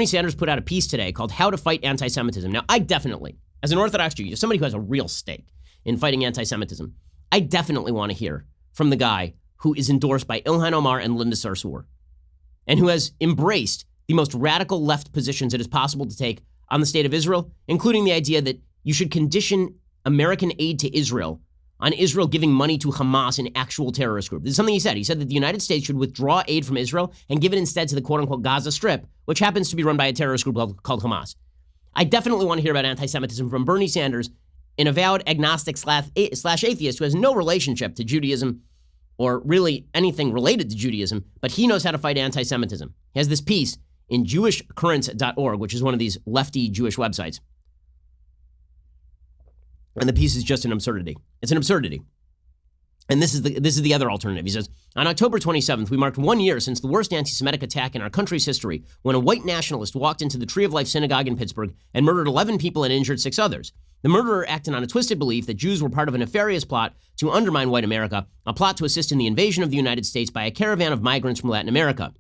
Bernie Sanders put out a piece today called How to Fight Anti-Semitism. Now, I definitely, as an Orthodox Jew, somebody who has a real stake in fighting anti-Semitism, I definitely want to hear from the guy who is endorsed by Ilhan Omar and Linda Sarsour, and who has embraced the most radical left positions it is possible to take on the state of Israel, including the idea that you should condition American aid to Israel on Israel giving money to Hamas, an actual terrorist group. This is something he said. He said that the United States should withdraw aid from Israel and give it instead to the quote-unquote Gaza Strip, which happens to be run by a terrorist group called Hamas. I definitely want to hear about anti-Semitism from Bernie Sanders, an avowed agnostic slash atheist who has no relationship to Judaism or really anything related to Judaism, but he knows how to fight anti-Semitism. He has this piece in jewishcurrents.org, which is one of these lefty Jewish websites. And the piece is just an absurdity. It's an absurdity. And this is the other alternative. He says, on October 27th, we marked 1 year since the worst anti-Semitic attack in our country's history, when a white nationalist walked into the Tree of Life synagogue in Pittsburgh and murdered 11 people and injured 6 others. The murderer acted on a twisted belief that Jews were part of a nefarious plot to undermine white America, a plot to assist in the invasion of the United States by a caravan of migrants from Latin America.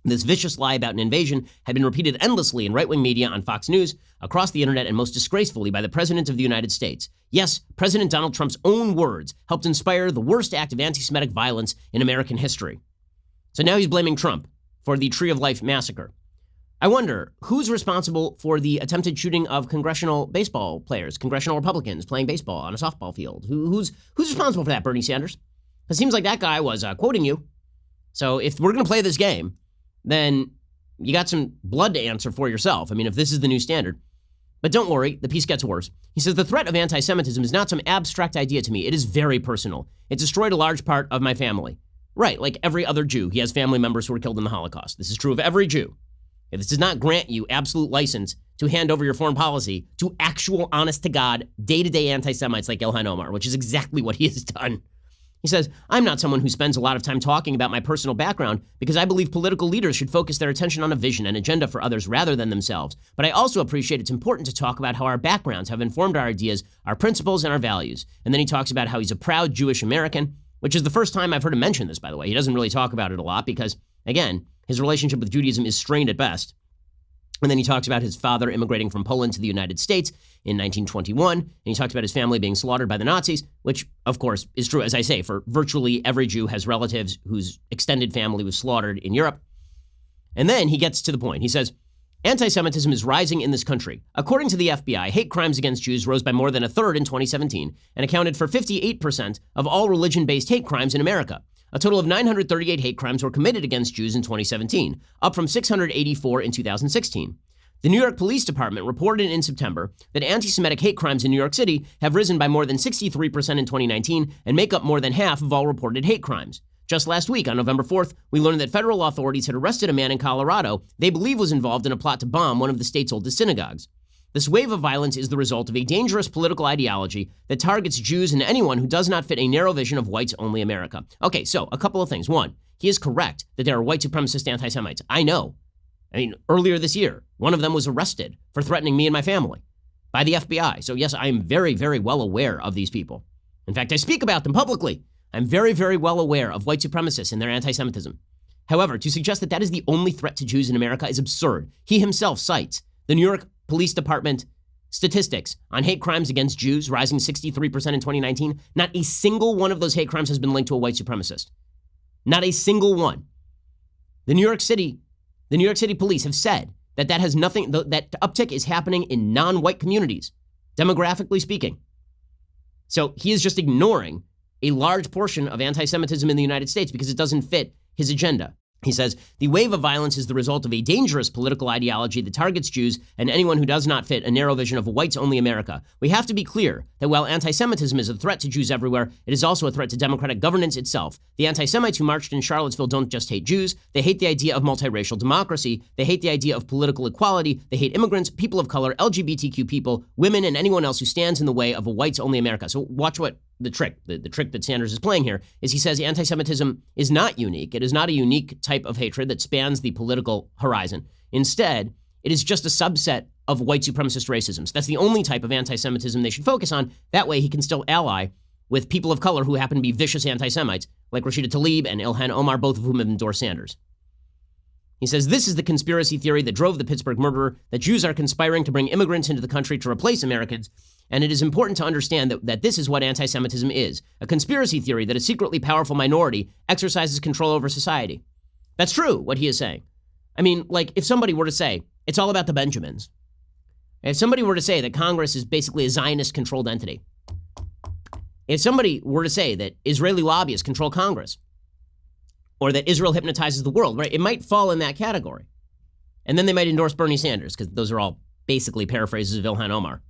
This vicious lie about an invasion had been repeated endlessly in right-wing media, on Fox News, across the internet, and most disgracefully by the President of the United States. Yes, President Donald Trump's own words helped inspire the worst act of anti-Semitic violence in American history. So now he's blaming Trump for the Tree of Life massacre. I wonder, who's responsible for the attempted shooting of congressional baseball players, congressional Republicans playing baseball on a softball field? Who's responsible for that, Bernie Sanders? It seems like that guy was quoting you. So if we're going to play this game, then you got some blood to answer for yourself. I mean, if this is the new standard. But don't worry, the piece gets worse. He says, the threat of anti-Semitism is not some abstract idea to me. It is very personal. It destroyed a large part of my family. Right, like every other Jew. He has family members who were killed in the Holocaust. This is true of every Jew. This does not grant you absolute license to hand over your foreign policy to actual, honest-to-God, day-to-day anti-Semites like Ilhan Omar, which is exactly what he has done. He says, I'm not someone who spends a lot of time talking about my personal background because I believe political leaders should focus their attention on a vision and agenda for others rather than themselves. But I also appreciate it's important to talk about how our backgrounds have informed our ideas, our principles, and our values. And then he talks about how he's a proud Jewish American, which is the first time I've heard him mention this, by the way. He doesn't really talk about it a lot because, again, his relationship with Judaism is strained at best. And then he talks about his father immigrating from Poland to the United States in 1921. And he talks about his family being slaughtered by the Nazis, which, of course, is true, as I say, for virtually every Jew has relatives whose extended family was slaughtered in Europe. And then he gets to the point. He says, anti-Semitism is rising in this country. According to the FBI, hate crimes against Jews rose by more than a third in 2017 and accounted for 58% of all religion-based hate crimes in America. A total of 938 hate crimes were committed against Jews in 2017, up from 684 in 2016. The New York Police Department reported in September that anti-Semitic hate crimes in New York City have risen by more than 63% in 2019 and make up more than half of all reported hate crimes. Just last week, on November 4th, we learned that federal authorities had arrested a man in Colorado they believe was involved in a plot to bomb one of the state's oldest synagogues. This wave of violence is the result of a dangerous political ideology that targets Jews and anyone who does not fit a narrow vision of whites-only America. Okay, so a couple of things. One, he is correct that there are white supremacist anti-Semites. I know. I mean, earlier this year, one of them was arrested for threatening me and my family by the FBI. So yes, I am very, very well aware of these people. In fact, I speak about them publicly. I'm very, very well aware of white supremacists and their anti-Semitism. However, to suggest that that is the only threat to Jews in America is absurd. He himself cites the New York Police Department statistics on hate crimes against Jews rising 63% in 2019. Not a single one of those hate crimes has been linked to a white supremacist. Not a single one. The New York City police have said that that has nothing, that uptick is happening in non-white communities, demographically speaking. So he is just ignoring a large portion of anti-Semitism in the United States because it doesn't fit his agenda. He says, the wave of violence is the result of a dangerous political ideology that targets Jews and anyone who does not fit a narrow vision of a whites-only America. We have to be clear that while anti-Semitism is a threat to Jews everywhere, it is also a threat to democratic governance itself. The anti-Semites who marched in Charlottesville don't just hate Jews. They hate the idea of multiracial democracy. They hate the idea of political equality. They hate immigrants, people of color, LGBTQ people, women, and anyone else who stands in the way of a whites-only America. So watch what the trick that Sanders is playing here is he says anti-Semitism is not unique. It is not a unique type of hatred that spans the political horizon. Instead, it is just a subset of white supremacist racism. So that's the only type of anti-Semitism they should focus on. That way he can still ally with people of color who happen to be vicious anti-Semites, like Rashida Tlaib and Ilhan Omar, both of whom have endorsed Sanders. He says, this is the conspiracy theory that drove the Pittsburgh murderer, that Jews are conspiring to bring immigrants into the country to replace Americans, and it is important to understand that this is what anti-Semitism is, a conspiracy theory that a secretly powerful minority exercises control over society. That's true, what he is saying. I mean, like, if somebody were to say, it's all about the Benjamins, if somebody were to say that Congress is basically a Zionist-controlled entity, if somebody were to say that Israeli lobbyists control Congress, or that Israel hypnotizes the world, right? It might fall in that category. And then they might endorse Bernie Sanders, because those are all basically paraphrases of Ilhan Omar.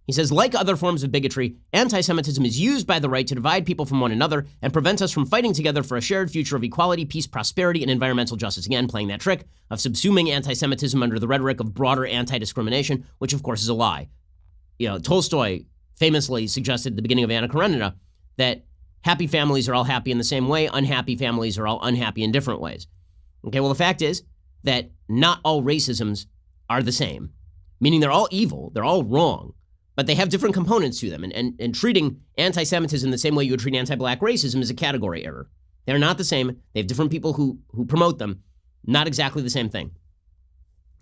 He says, like other forms of bigotry, anti-Semitism is used by the right to divide people from one another and prevent us from fighting together for a shared future of equality, peace, prosperity, and environmental justice. Again, playing that trick of subsuming anti-Semitism under the rhetoric of broader anti-discrimination, which of course is a lie. You know, Tolstoy famously suggested at the beginning of Anna Karenina that happy families are all happy in the same way, unhappy families are all unhappy in different ways. Okay, well, the fact is that not all racisms are the same, meaning they're all evil, they're all wrong, but they have different components to them. And treating anti-Semitism the same way you would treat anti-black racism is a category error. They're not the same. They have different people who promote them, not exactly the same thing.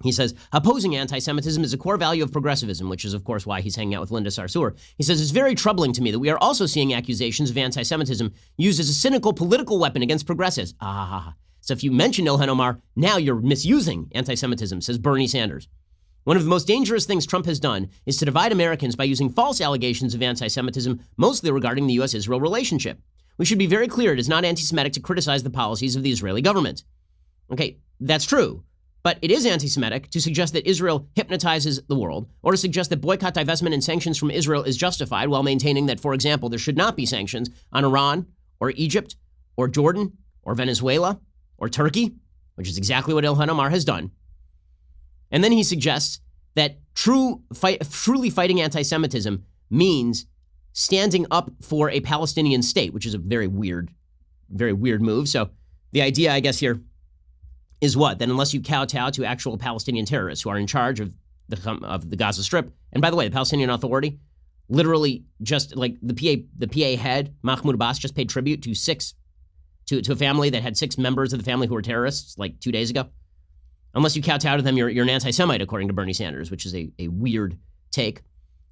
He says, opposing anti-Semitism is a core value of progressivism, which is, of course, why he's hanging out with Linda Sarsour. He says, it's very troubling to me that we are also seeing accusations of anti-Semitism used as a cynical political weapon against progressives. So if you mention Ilhan Omar, now you're misusing anti-Semitism, says Bernie Sanders. One of the most dangerous things Trump has done is to divide Americans by using false allegations of anti-Semitism, mostly regarding the U.S.-Israel relationship. We should be very clear, it is not anti-Semitic to criticize the policies of the Israeli government. Okay, that's true. But it is anti-Semitic to suggest that Israel hypnotizes the world, or to suggest that boycott, divestment, and sanctions from Israel is justified while maintaining that, for example, there should not be sanctions on Iran, or Egypt, or Jordan, or Venezuela, or Turkey, which is exactly what Ilhan Omar has done. And then he suggests that truly fighting anti-Semitism means standing up for a Palestinian state, which is a very weird move. So the idea, I guess, here is what? That unless you kowtow to actual Palestinian terrorists who are in charge of the Gaza Strip, and by the way, the Palestinian Authority, literally just like the PA head, Mahmoud Abbas, just paid tribute to a family that had 6 members of the family who were terrorists like 2 days ago. Unless you kowtow to them, you're an anti-Semite, according to Bernie Sanders, which is a weird take.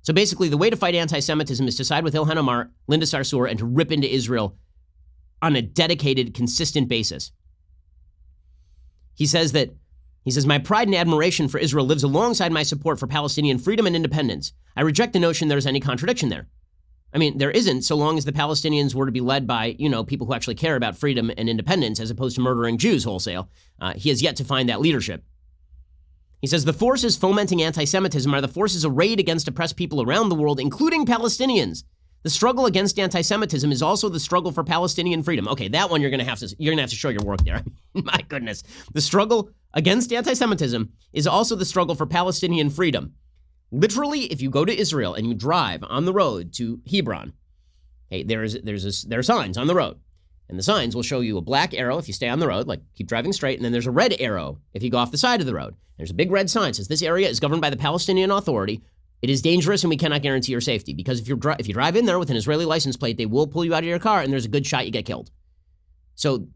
So basically, the way to fight anti-Semitism is to side with Ilhan Omar, Linda Sarsour, and to rip into Israel on a dedicated, consistent basis. He says, my pride and admiration for Israel lives alongside my support for Palestinian freedom and independence. I reject the notion there's any contradiction there. I mean, there isn't, so long as the Palestinians were to be led by, people who actually care about freedom and independence as opposed to murdering Jews wholesale. He has yet to find that leadership. He says, the forces fomenting anti-Semitism are the forces arrayed against oppressed people around the world, including Palestinians. The struggle against anti-Semitism is also the struggle for Palestinian freedom. Okay, that one you're gonna have to show your work there. My goodness. The struggle against anti-Semitism is also the struggle for Palestinian freedom. Literally, if you go to Israel and you drive on the road to Hebron, hey, there are signs on the road. And the signs will show you a black arrow if you stay on the road, like keep driving straight, and then there's a red arrow if you go off the side of the road. There's a big red sign that says this area is governed by the Palestinian Authority. It is dangerous and we cannot guarantee your safety, because if you drive in there with an Israeli license plate, they will pull you out of your car and there's a good shot you get killed. So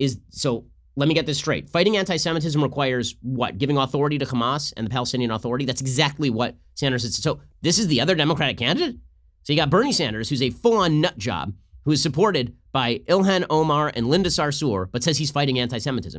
let me get this straight. Fighting anti-Semitism requires what? Giving authority to Hamas and the Palestinian Authority? That's exactly what Sanders said. So this is the other Democratic candidate? So you got Bernie Sanders, who's a full-on nut job, who is supported by Ilhan Omar and Linda Sarsour, but says he's fighting anti-Semitism.